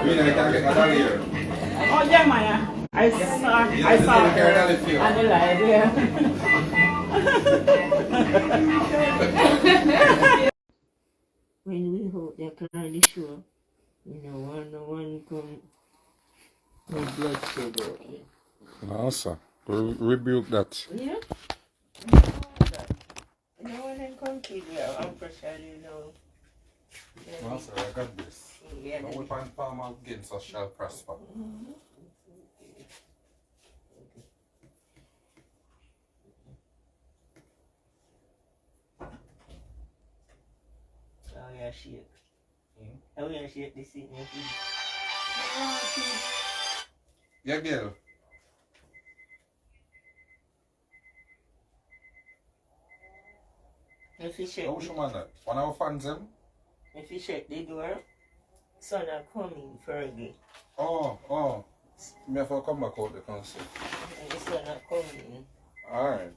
Rena, I can't get my dolly here. Oh, yeah, man. I saw her on the live, yeah. When we hope they clearly show, no one come with bloodshed out here. No, sir. Rebuke that. Yeah? No one can come kill you. I'm pressure, you know. No, sir, I got this. Yeah, No weapon formed against us shall prosper. oh, yeah, shake. Oh, yeah, shake the seat. Yeah, girl. If you shake, How much man that? One of our fans them? if you shake the door, son are coming Fergie. Oh. Me have to come back out the council. And the son are coming. Alright.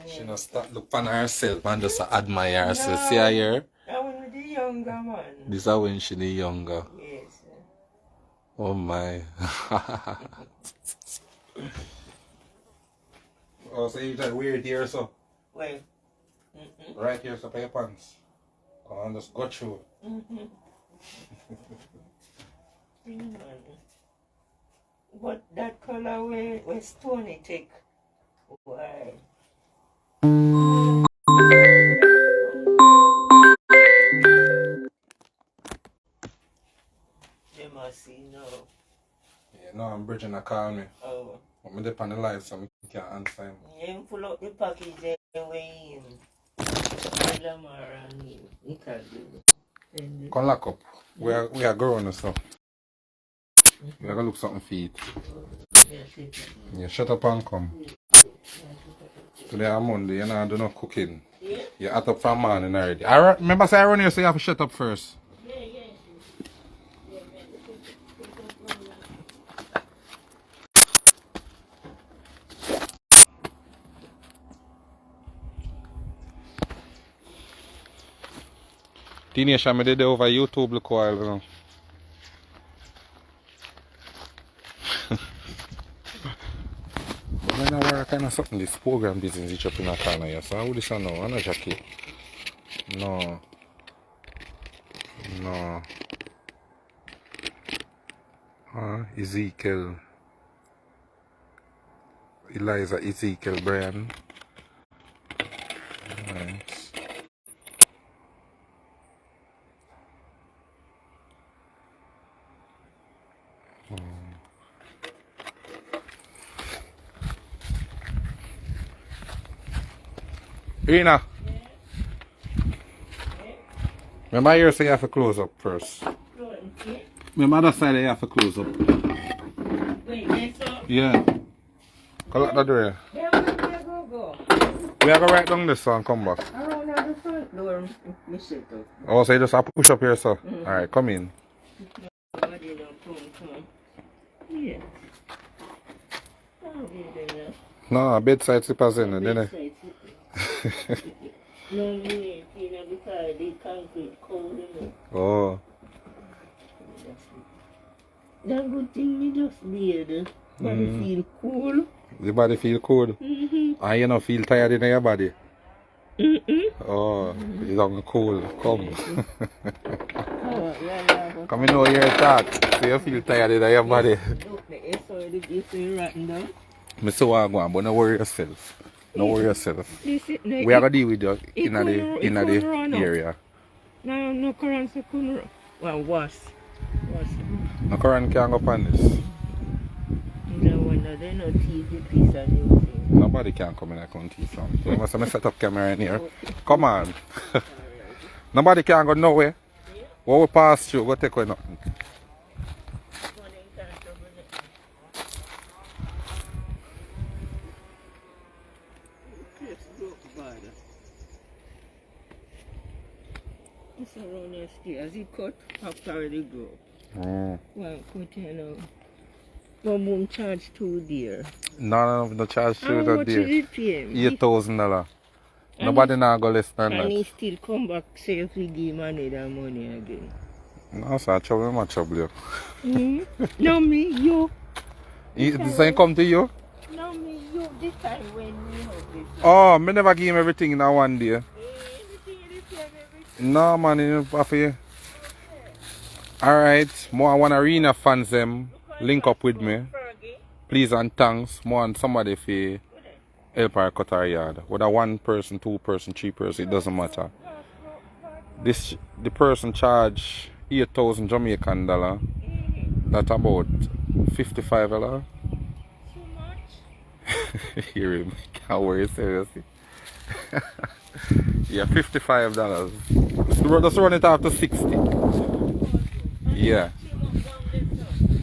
She not start look on herself and just admire herself. See her here? That one with the younger man. This is when she the younger. Yes. Oh my. Oh, so you just weird here, so? Well. Right here, so pay your pants. Oh, and just go through. But that color where Stony take. Why? They must see no. Yeah, no, I'm bridging a call me. Oh. I'm on the live so I can't answer him. You pull out the package away him. Lamar and him. He can do it. Come lock up. We are growing so. We are gonna look something for it. Yeah, shut up and come. Today on Monday, you know, I do no cooking. Yeah. You're out up from morning already. Remember say I run here so you have to shut up first. Teenage I did it over YouTube look while you know. But I know where kind of something this program business is up in a corner here. So how would this know? I'm not Jackie. No. Ezekiel. Eliza Ezekiel Brian. Nice. Rena. Remember here say you have to close up first. Remember that side you have to close up. Wait, that's all? Yeah. Go lock the door. Yeah, where go? We are going to write down this and come back. Around the front door, me set up. Oh, so you just have to push up here, sir? Alright, come in. Nobody don't come. Yeah. Oh, yeah. No, bedside slippers in it, didn't it? No, me, because the concrete cold, you know. Oh. That good thing me just did. Body feel cool. The body feel cold? And you don't feel tired in your body? Oh, you don't cool. Come. Come in over here and talk. So you feel tired in your body. I still want to go on, but don't worry yourself. Don't worry yourself. We are going to deal with you in the area. No current couldn't. Well, worse. No current can't go upon this. They no teeth the piece of new thing. Nobody can come in and come teeth from. You must have set up camera in here. Come on. Nobody can go nowhere. What we pass through, go take away nothing. It's around here stay as he cut after the grow. Mm. Well, cut you know. One boom charge 2 dear. No charge How to much that is it pay him? $8,000. Nobody now go less than And that. he still come back say if we give him another money again. No, sir, trouble, my trouble. Hmm? No me, you. This ain't come to you? No me, you. This time when we have this. Oh, me never give him everything in a one day. Everything, everything. No, man, you have to. Alright, more I want Rena fans them link up with me. Please and thanks. More and somebody for help her cut her yard. Whether 1 person, 2 person, 3 person, it doesn't matter. The person charge 8,000 Jamaican dollar. That's about $55. Too much? Hear him, can't worry seriously. Yeah, $55. Let's run it after 60. Yeah.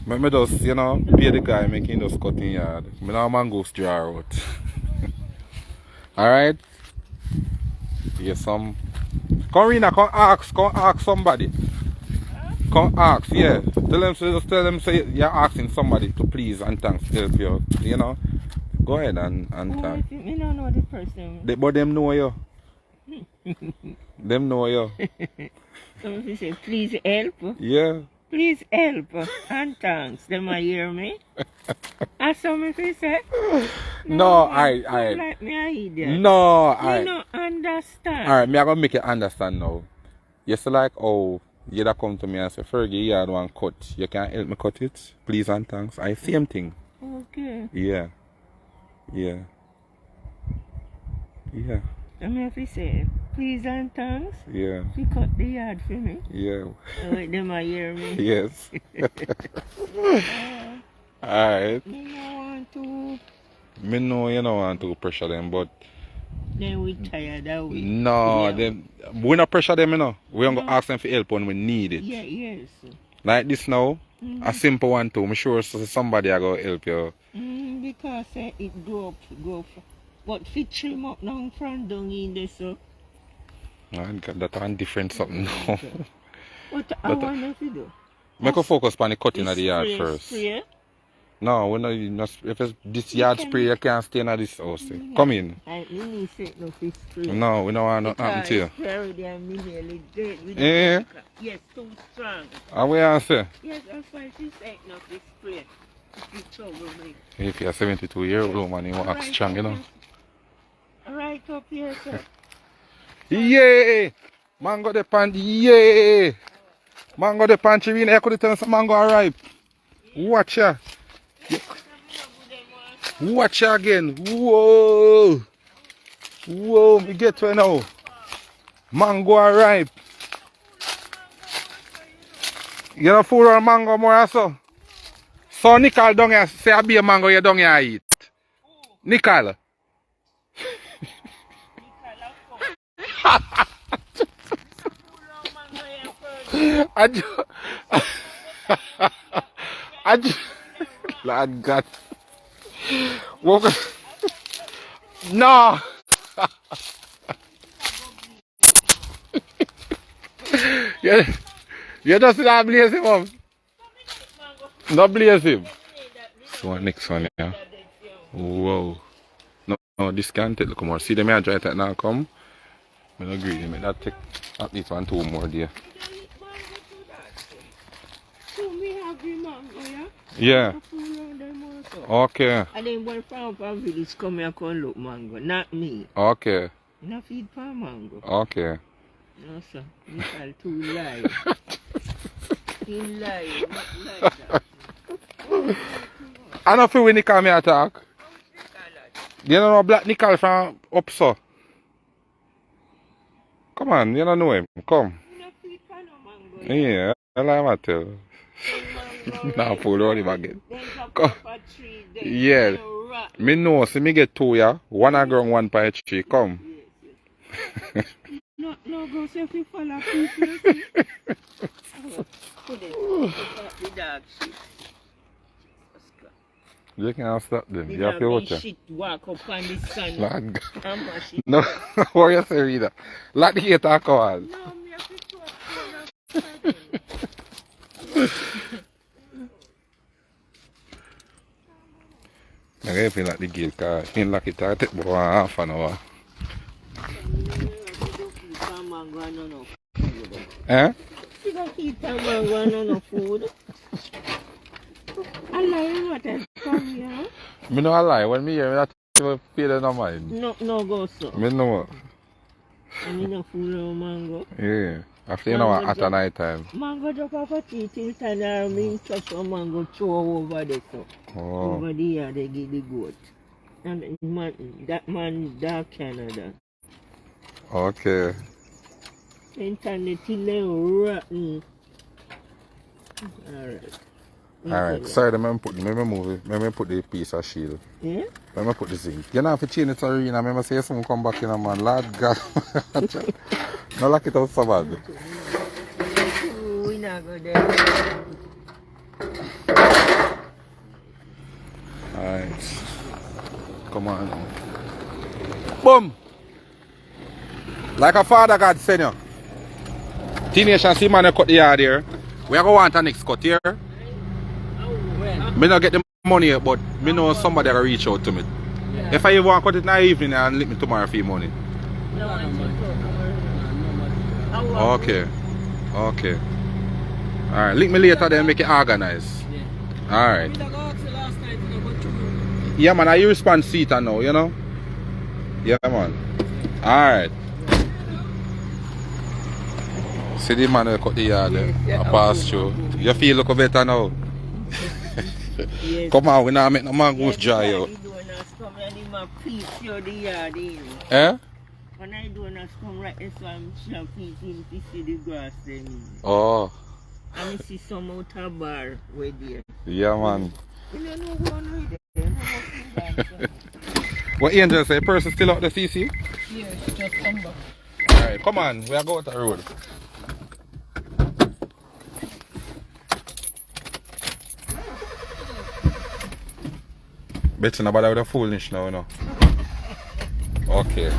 Me just, you know, pay the guy making those cutting yard. Me now mangoes draw out. Alright? Yeah, some. Come Rena, come ask somebody. Come ask, yeah. Just tell them say you're asking somebody to please and thanks help you. You know? Go ahead and thank. I don't know the person. But them know you. Them know you. Somebody say, please help. Yeah. Please help and thanks. Them I hear me. As somebody say, No, like me a idiot. No, You don't understand. Alright, me I gonna make you understand now. You say like, oh, you that come to me and say, Fergie, you had one cut. You can help me cut it? Please and thanks. I same thing. Okay. Yeah. Yeah. Yeah. I mean, if you say, please and thanks, Yeah. you cut the yard for me. Yeah. Oh, them I hear me. Yes. Alright. Me no want to. Me know you don't want to pressure them, but Then we tired of it. no, Yeah. we not pressure them, you know. We don't go ask them for help when we need it. Yeah, yes. Like this now, a simple one too. I'm sure somebody are going to help you. Because it go up. But if it trim up down front down in there, so. That's a different something now. What I want to do? Make a focus on the cutting of the yard Spray, first. spray. No, we not, if it's this yard spray, you can't stay in this house. Come in. I need to no fish spray. No, we don't want nothing happen to you. Eh? Yes, too strong. How we answer? Yes, that's why she said no fish spray. It's trouble me. If you're 72-year-old man, you want to act strong, you know. Right up here, sir. Yeah! Mango the pan, yeah! Mango the pan, Rena, you could tell us mango arrive. Watch ya. Watch ya again. Whoa! Whoa, we get to it now. Mango arrive. You don't fool around mango more so? So Nicole down here, say I be a mango you down here eat. Nicole. Lord God. No. You just not blaze him up. Not blaze him. So next one, yeah. Whoa. No, this can't take. Look more. See them here try that now come. I don't agree with me. That take at least 1, 2 more there. So we have the mango, yeah? Yeah. Okay. And then one farm from village come here and look mango, not me. Okay. Not feed for mango. Okay. No sir, Michael too lie. He lie, not like that. I don't feel when Nicole me attack. You don't know Black Nicole from up so. Come on, you don't know him. Come. Not feed for no mango. Yeah, I like my tell. Now pull on him again. Come. Yeah. Me know, see me get 2 yeah. 1 a ground, 1 by a tree. Come. No, go say if you follow people. Put it. The dog shit. You can't stop them. The You have to watch it. shit walk up on the sun. Lord. And mash it. No, what you say, Rena? Let the hate alcohol. No, if you lock the gate, because you lock it, I take about half an hour. Eh? She don't eat that mango and no food. I lie what I come here. Me no lie, when me hear that, I pay the no mind. No go so. Me know. I mean no food no mango. Yeah. After you know at a night time. Mango drop off a teeth inside there, I mean touch some mango throw over there so. Oh. Over there they give the goat. And that man dark Canada. Okay. Internet till rotten. Alright, sorry, let me put the piece of shield. Yeah? Let me put the zinc. You know, if you change it to Rena, I say someone come back in a man. Lord God. No lock it out so bad. We not go there. Alright. Come on. Boom! Like a father God sent you. Teenage and see man cut the yard here. We are going to want a next cut here. Me not get the money yet, but me know somebody will reach out to me. Yeah. If I even want to cut it in the evening and let me tomorrow for money. Okay. Okay. Alright, link me later then make it organized. Alright. Yeah man, I respond seat now, you know? Yeah man. Alright. See the man who cut the yard there. I pass through. You feel look better now? Yes. Come on, we not make no mangoes dry out. Eh? When I do not come right there, so I'm sure people to see the grass then. Oh. And I see some out of bar way there. Yeah man. You don't know who I'm there. What Angel say? Person still out the CC? Yes, just come back. Alright, come on, we are going to the road. Better not bother with the foolish now, you know. Okay.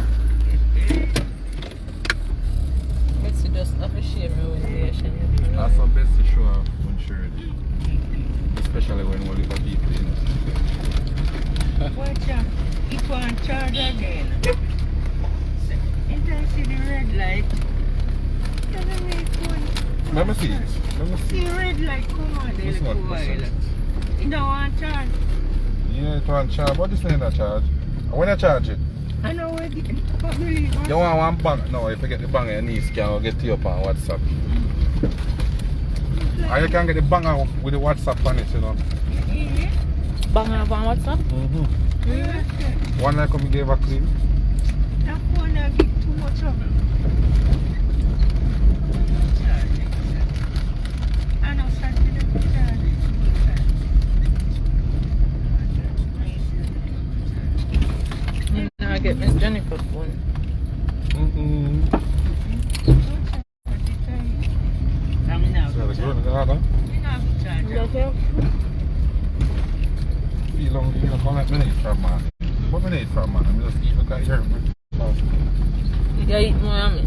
Betsy just appreciate my orientation. That's the best to show up when sure. Especially when we live a people, you know. Watch out. It won't charge again. Until I see the red light. Doesn't make one. Let me see it. Let me see. See red light come on there for a while. It don't want charge. Yeah, it won't charge. What is saying that charge? When I charge it? I know where the probably. You want one bang? No, if you get the bang your niece can get you up on WhatsApp. Or you can get the banger with the WhatsApp on it, you know. Yeah. Banger on WhatsApp? Mm-hmm. Yeah. One like we gave a clean. That phone I get too much of it. I know something to charge. I get Miss Jennifer's phone. I'm now. So it's running harder. You don't let me eat from man. What me eat from man? I'm just eating because you're you eat more of me.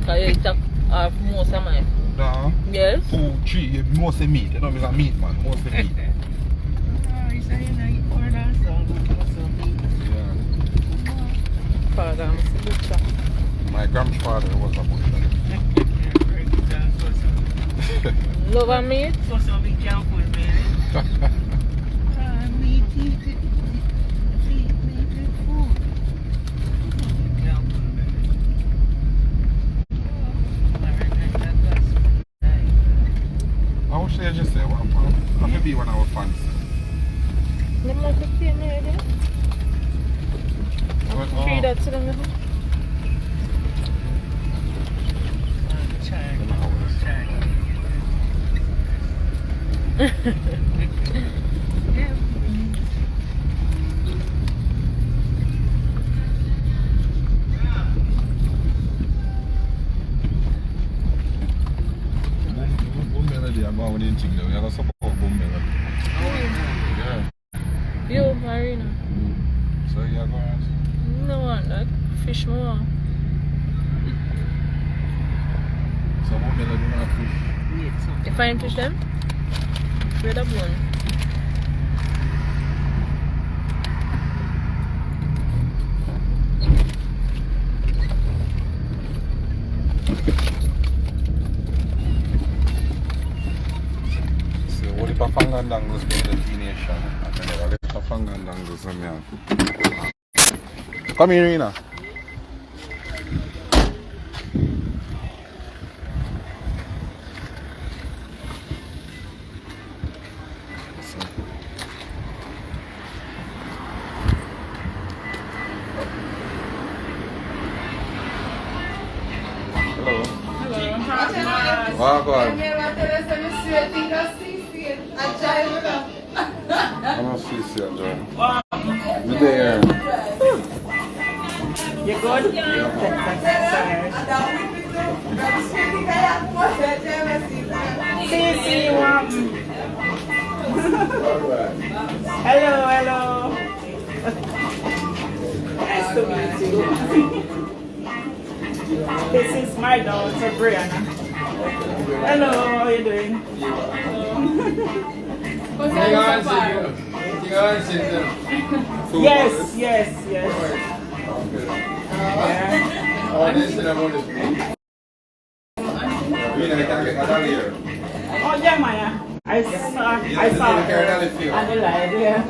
Because you eat most of mine. No. Yes. 2, 3, you mostly meat. You know me, I'm meat man. Mostly meat. You say you know eat more than some meat. Father, I'm a butcher. My grandfather was a butcher. Love a meat? For some be careful, man. Meat, eat food. Be careful, man. I would say just say, I'm going to be one of our fans. Let me just see me again. Three dots in the middle. Boom melody, I'm going in thing though. You have to support boom melody. Yeah. You, Marina. So you're going to no one that fish more. so boom melody not fish. You find fish them? Where the bone? So, what if I find and dangles being the teenation? I can never let the find and dangles on me. Come here, Rena. Hello. Oh, God. I'm not see you, John. Me there. You good? Yeah. See, hello. Nice to meet you. This is my daughter, Rena. Hello, how are you doing? Yes. Yeah. Oh, yeah, Maya. I saw her on the live, yeah.